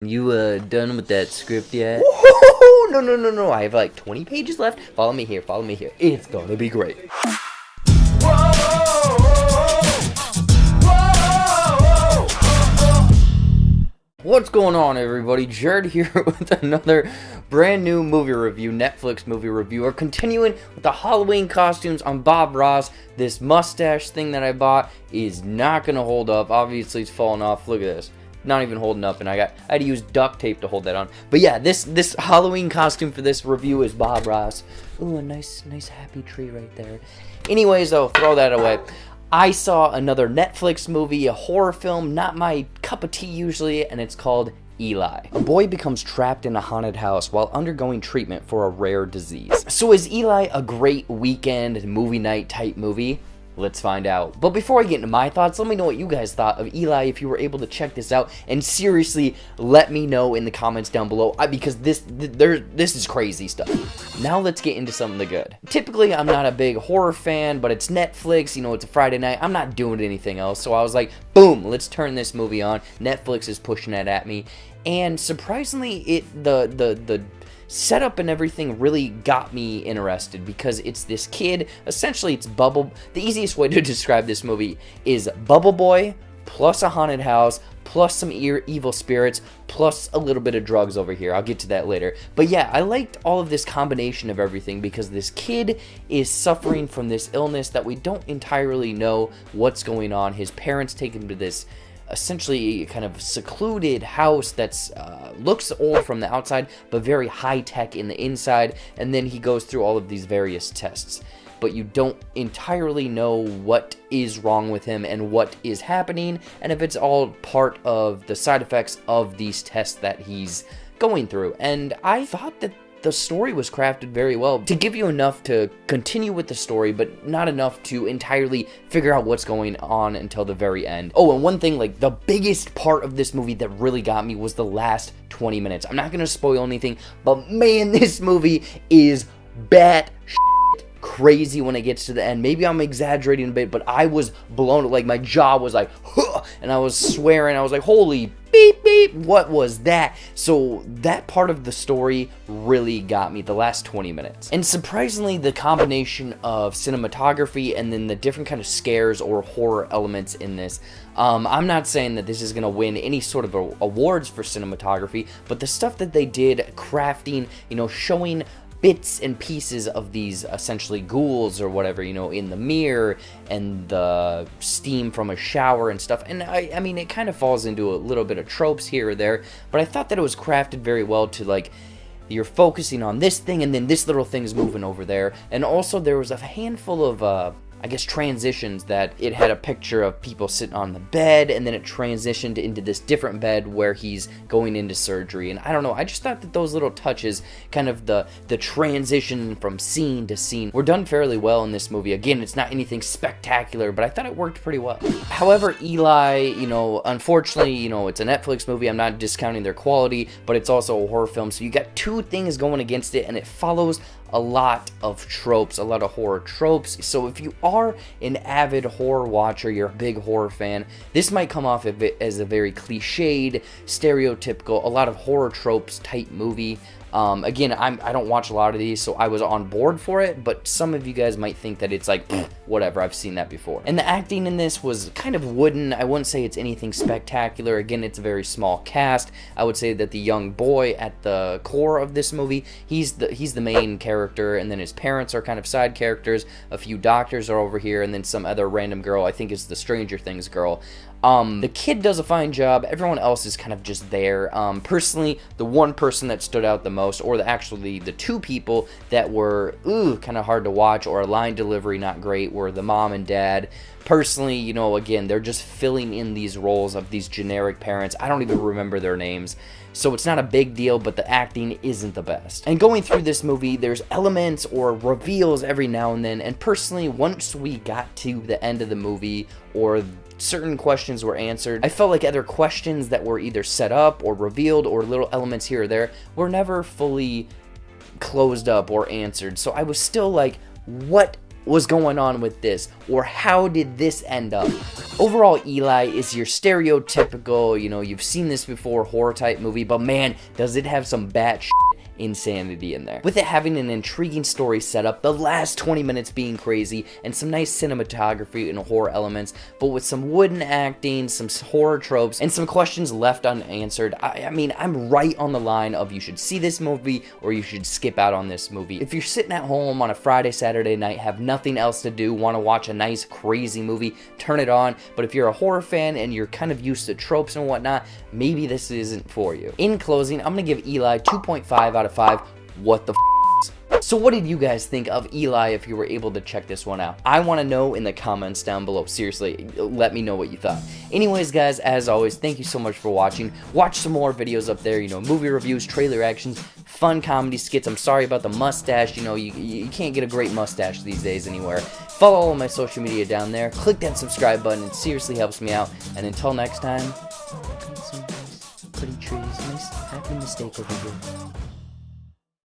You done with that script yet? No. I have like 20 pages left. Follow me here. It's gonna be great. What's going on, everybody? Jared here with another brand new movie review, Netflix movie review. We're continuing with the Halloween costumes on Bob Ross. This mustache thing that I bought is not gonna hold up. Obviously, it's falling off. Look at this. Not even holding up, and I had to use duct tape to hold that on. But yeah, this Halloween costume for this review is Bob Ross. Ooh, a nice happy tree right there. Anyways, though, throw that away. I saw another Netflix movie, a horror film, not my cup of tea usually, and it's called Eli. A boy becomes trapped in a haunted house while undergoing treatment for a rare disease. So is Eli a great weekend movie night type movie? Let's find out. But before I get into my thoughts, let me know what you guys thought of Eli if you were able to check this out. And seriously, let me know in the comments down below because this is crazy stuff. Now let's get into some of the good. Typically, I'm not a big horror fan, but it's Netflix, you know, it's a Friday night. I'm not doing anything else. So I was like, boom, let's turn this movie on. Netflix is pushing it at me. And surprisingly, the setup and everything really got me interested because it's this kid, essentially it's Bubble. The easiest way to describe this movie is Bubble Boy plus a haunted house plus some evil spirits plus a little bit of drugs over here. I'll get to that later. But yeah, I liked all of this combination of everything because this kid is suffering from this illness that we don't entirely know what's going on. His parents take him to this essentially kind of secluded house that's looks old from the outside but very high-tech in the inside, and then he goes through all of these various tests, but you don't entirely know what is wrong with him and what is happening and if it's all part of the side effects of these tests that he's going through. And I thought that the story was crafted very well to give you enough to continue with the story, but not enough to entirely figure out what's going on until the very end. Oh, and one thing, like the biggest part of this movie that really got me was the last 20 minutes. I'm not going to spoil anything, but man, this movie is bat crazy when it gets to the end. Maybe I'm exaggerating a bit, but I was blown, like my jaw was like, huh, and I was swearing. I was like, holy beep beep, what was that? So that part of the story really got me, the last 20 minutes. And surprisingly, the combination of cinematography and then the different kind of scares or horror elements in this, I'm not saying that this is going to win any sort of awards for cinematography, but the stuff that they did crafting, you know, showing bits and pieces of these essentially ghouls or whatever, you know, in the mirror and the steam from a shower and stuff. And I mean, it kind of falls into a little bit of tropes here or there, but I thought that it was crafted very well to, like, you're focusing on this thing and then this little thing is moving over there. And also there was a handful of I guess transitions that it had a picture of people sitting on the bed and then it transitioned into this different bed where he's going into surgery. And I don't know, I just thought that those little touches, kind of the transition from scene to scene, were done fairly well in this movie. Again, it's not anything spectacular, but I thought it worked pretty well. However, Eli, you know, unfortunately, you know, it's a Netflix movie. I'm not discounting their quality, but it's also a horror film. So you got two things going against it, and it follows a lot of tropes, a lot of horror tropes. So if you are an avid horror watcher, you're a big horror fan, this might come off as a very cliched, stereotypical, a lot of horror tropes type movie. Again, I don't watch a lot of these, so I was on board for it, but some of you guys might think that it's like, whatever, I've seen that before. And the acting in this was kind of wooden. I wouldn't say it's anything spectacular. Again, it's a very small cast. I would say that the young boy at the core of this movie, he's the main character, and then his parents are kind of side characters. A few doctors are over here, and then some other random girl, I think is the Stranger Things girl. The kid does a fine job. Everyone else is kind of just there. Personally, the one person that stood out the most, or actually the two people that were kind of hard to watch or line delivery not great, were the mom and dad. Personally, you know, again, they're just filling in these roles of these generic parents. I don't even remember their names, so it's not a big deal, but the acting isn't the best. And going through this movie, there's elements or reveals every now and then, and personally, once we got to the end of the movie, or certain questions were answered, I felt like other questions that were either set up or revealed or little elements here or there were never fully closed up or answered. So I was still like, what was going on with this? Or how did this end up? Overall, Eli is your stereotypical, you've seen this before, horror type movie, but man, does it have some batshit insanity in there. With it having an intriguing story setup, the last 20 minutes being crazy, and some nice cinematography and horror elements, but with some wooden acting, some horror tropes, and some questions left unanswered. I mean, I'm right on the line of you should see this movie or you should skip out on this movie. If you're sitting at home on a Friday, Saturday night, have nothing else to do, want to watch a nice crazy movie, turn it on. But if you're a horror fan and you're kind of used to tropes and whatnot, maybe this isn't for you. In closing, I'm going to give Eli 2.5 out of 5. What the f***? So what did you guys think of Eli if you were able to check this one out? I want to know in the comments down below. Seriously, let me know what you thought. Anyways, guys, as always, thank you so much for watching. Watch some more videos up there, movie reviews, trailer actions, fun comedy skits. I'm sorry about the mustache. You can't get a great mustache these days anywhere. Follow all of my social media down there. Click that subscribe button. It seriously helps me out. And until next time, plant some nice pretty trees. Nice happy mistake over here.